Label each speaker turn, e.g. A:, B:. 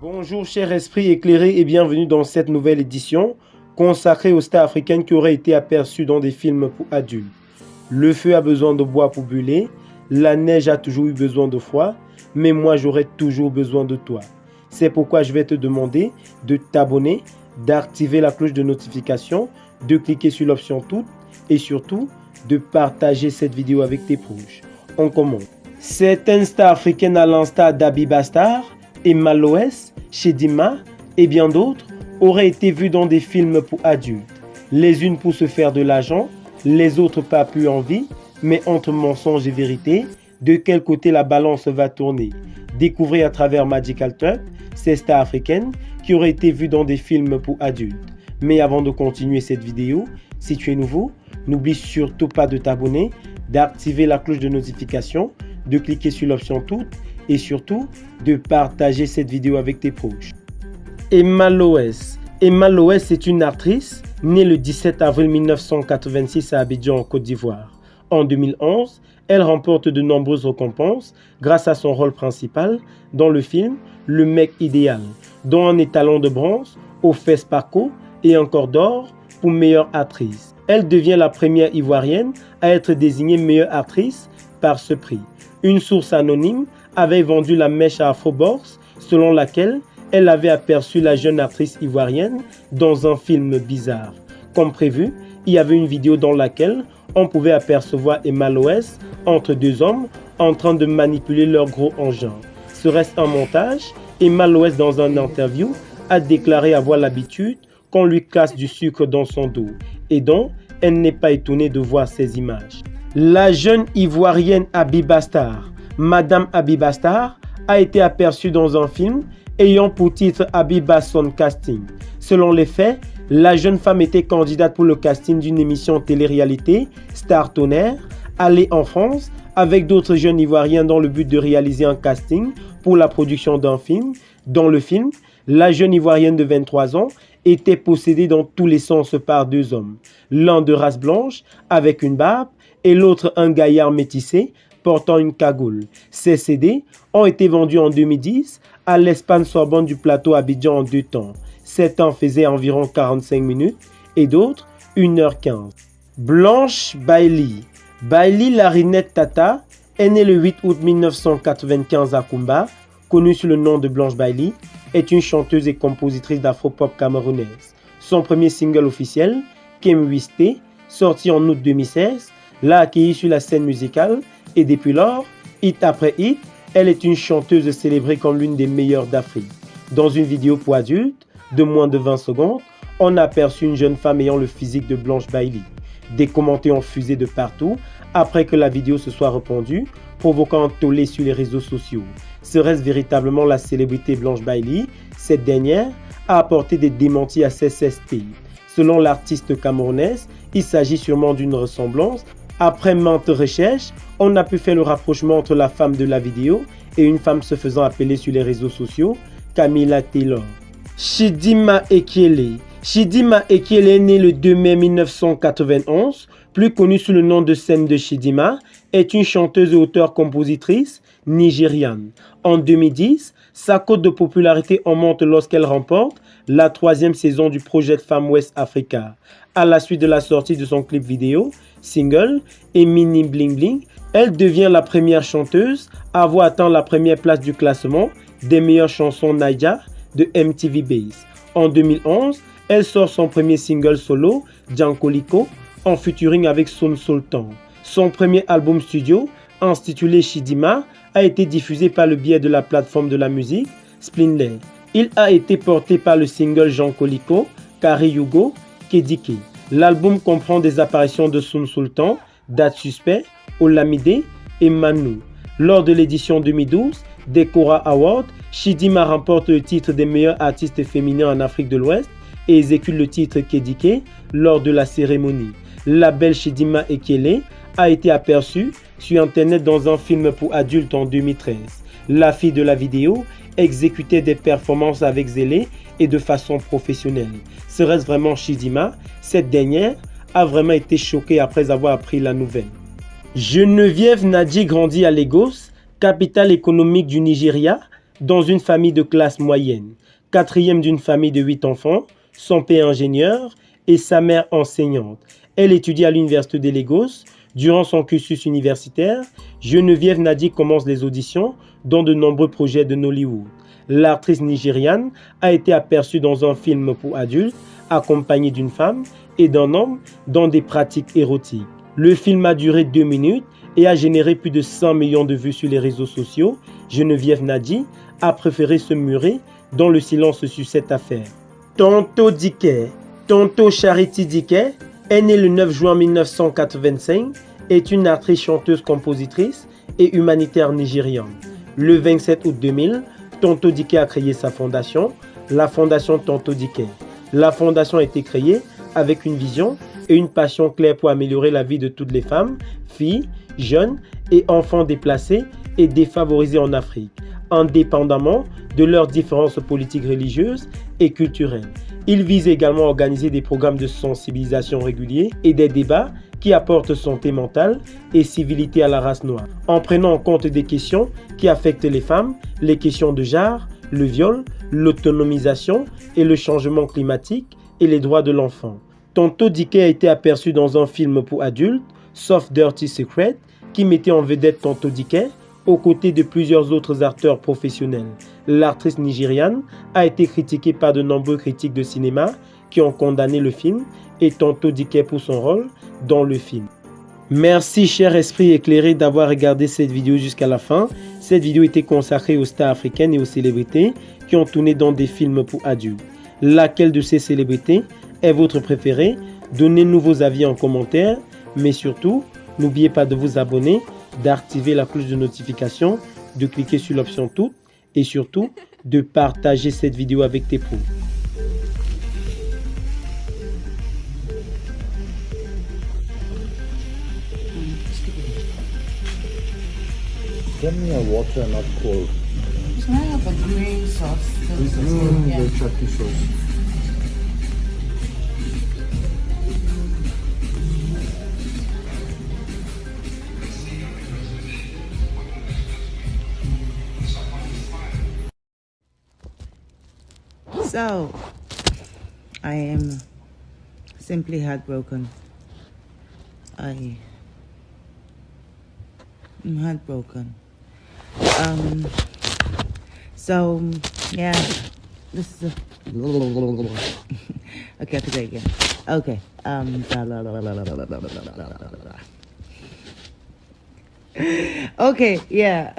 A: Bonjour chers esprits éclairés et bienvenue dans cette nouvelle édition consacrée aux stars africaines qui auraient été aperçues dans des films pour adultes. Le feu a besoin de bois pour brûler, la neige a toujours eu besoin de froid, mais moi j'aurai toujours besoin de toi. C'est pourquoi je vais te demander de t'abonner, d'activer la cloche de notification, de cliquer sur l'option toutes et surtout de partager cette vidéo avec tes proches. On commence. Certaines stars africaines à l'instar d'Habiba Star, Emma Loès, Chidinma et bien d'autres auraient été vues dans des films pour adultes. Les unes pour se faire de l'argent, les autres pas plus envie, mais entre mensonge et vérité, de quel côté la balance va tourner? Découvrez à travers Magical Truck ces stars africaines qui auraient été vues dans des films pour adultes. Mais avant de continuer cette vidéo, si tu es nouveau, n'oublie surtout pas de t'abonner, d'activer la cloche de notification, de cliquer sur l'option toutes et surtout de partager cette vidéo avec tes proches. Emma Loès. Emma Loès est une actrice née le 17 avril 1986 à Abidjan en Côte d'Ivoire. En 2011, elle remporte de nombreuses récompenses grâce à son rôle principal dans le film Le Mec Idéal, dont un étalon de bronze aux fesses Paco et encore d'or pour meilleure actrice. Elle devient la première ivoirienne à être désignée meilleure actrice par ce prix. Une source anonyme avait vendu la mèche à Afrobox selon laquelle elle avait aperçu la jeune actrice ivoirienne dans un film bizarre. Comme prévu, il y avait une vidéo dans laquelle on pouvait apercevoir Emma Loès entre deux hommes en train de manipuler leur gros engin. Serait-ce un montage? Emma Loès dans une interview a déclaré avoir l'habitude qu'on lui casse du sucre dans son dos et donc elle n'est pas étonnée de voir ces images. La jeune ivoirienne Habiba Star, Madame Habiba Star, a été aperçue dans un film ayant pour titre Habiba Son Casting. Selon les faits, la jeune femme était candidate pour le casting d'une émission télé-réalité Star Tonnerre, allée en France avec d'autres jeunes ivoiriens dans le but de réaliser un casting pour la production d'un film. Dans le film, la jeune ivoirienne de 23 ans était possédée dans tous les sens par deux hommes, l'un de race blanche avec une barbe et l'autre un gaillard métissé portant une cagoule. Ces CD ont été vendus en 2010 à l'Espagne Sorbonne du plateau Abidjan en 2 temps. Certains faisaient environ 45 minutes et d'autres 1h15. Blanche Bailey. Bailey Larinette Tata est née le 8 août 1995 à Kumba, connue sous le nom de Blanche Bailey, est une chanteuse et compositrice d'afro-pop camerounaise. Son premier single officiel, Kem Wiste, sorti en août 2016, l'a accueilli sur la scène musicale et depuis lors, hit après hit, elle est une chanteuse célébrée comme l'une des meilleures d'Afrique. Dans une vidéo pour adultes de moins de 20 secondes, on a aperçu une jeune femme ayant le physique de Blanche Bailey. Des commentaires ont fusé de partout après que la vidéo se soit répandue, provoquant un tollé sur les réseaux sociaux. Serait-ce véritablement la célébrité Blanche Bailey? Cette dernière a apporté des démentis à ces SST. Selon l'artiste camerounaise, il s'agit sûrement d'une ressemblance. Après maintes recherches, on a pu faire le rapprochement entre la femme de la vidéo et une femme se faisant appeler sur les réseaux sociaux Camilla Taylor. Chidinma Ekiele. Chidinma Ekiele est née le 2 mai 1991, plus connue sous le nom de scène de Chidinma, est une chanteuse et auteure-compositrice nigériane. En 2010, sa cote de popularité augmente lorsqu'elle remporte la 3e saison du projet Femme West Africa. À la suite de la sortie de son clip vidéo, single et mini bling bling, elle devient la première chanteuse à avoir atteint la première place du classement des meilleures chansons Naija de MTV Base. En 2011, elle sort son premier single solo, Djankoliko, en featuring avec Son Sultan. Son premier album studio, intitulé Chidinma, a été diffusé par le biais de la plateforme de la musique Splendid. Il a été porté par le single Djankoliko, Kari Yugo, Kedike. L'album comprend des apparitions de Son Sultan, Dat Suspect, Olamide et Manu. Lors de l'édition 2012 des Kora Awards, Chidinma remporte le titre des meilleurs artistes féminins en Afrique de l'Ouest et exécute le titre Kedike lors de la cérémonie. La belle Chidinma Ekiele a été aperçue sur internet dans un film pour adultes en 2013. La fille de la vidéo exécutait des performances avec zèle et de façon professionnelle. Serait-ce vraiment Chidinma? Cette dernière a vraiment été choquée après avoir appris la nouvelle. Geneviève Nadji grandit à Lagos, capitale économique du Nigeria. dans une famille de classe moyenne, quatrième d'une famille de 8 enfants, son père ingénieur et sa mère enseignante. Elle étudie à l'université de Lagos. Durant son cursus universitaire, Geneviève Nadi commence les auditions dans de nombreux projets de Nollywood. L'actrice nigériane a été aperçue dans un film pour adultes, accompagnée d'une femme et d'un homme dans des pratiques érotiques. Le film a duré 2 minutes et a généré plus de 100 millions de vues sur les réseaux sociaux. Geneviève Nadi a préféré se murer dans le silence sur cette affaire. Tonto Dikeh, Tonto Charity Dikeh, est née le 9 juin 1985, est une actrice, chanteuse, compositrice et humanitaire nigériane. Le 27 août 2000, Tonto Dikeh a créé sa fondation, la fondation Tonto Dikeh. La fondation a été créée avec une vision et une passion claire pour améliorer la vie de toutes les femmes, filles, jeunes et enfants déplacés et défavorisés en Afrique, indépendamment de leurs différences politiques, religieuses et culturelles. Il vise également à organiser des programmes de sensibilisation réguliers et des débats qui apportent santé mentale et civilité à la race noire, en prenant en compte des questions qui affectent les femmes, les questions de genre, le viol, l'autonomisation et le changement climatique et les droits de l'enfant. Tonto Dikeh a été aperçu dans un film pour adultes, Soft Dirty Secret, qui mettait en vedette Tonto Dikeh aux côtés de plusieurs autres acteurs professionnels. L'actrice nigériane a été critiquée par de nombreux critiques de cinéma qui ont condamné le film et Tonto Dikeh pour son rôle dans le film. Merci cher esprit éclairé d'avoir regardé cette vidéo jusqu'à la fin. Cette vidéo était consacrée aux stars africaines et aux célébrités qui ont tourné dans des films pour adultes. Laquelle de ces célébrités est votre préférée? Donnez-nous vos avis en commentaire, mais surtout, n'oubliez pas de vous abonner, d'activer la cloche de notification, de cliquer sur l'option tout et surtout de partager cette vidéo avec tes pros.
B: Get me a water, not cold.
C: Can I have a green sauce? Yeah.
B: The chutney sauce.
C: So, I am simply heartbroken. I am heartbroken. So, yeah, this is a... Okay, I have to go again. Okay, okay, yeah,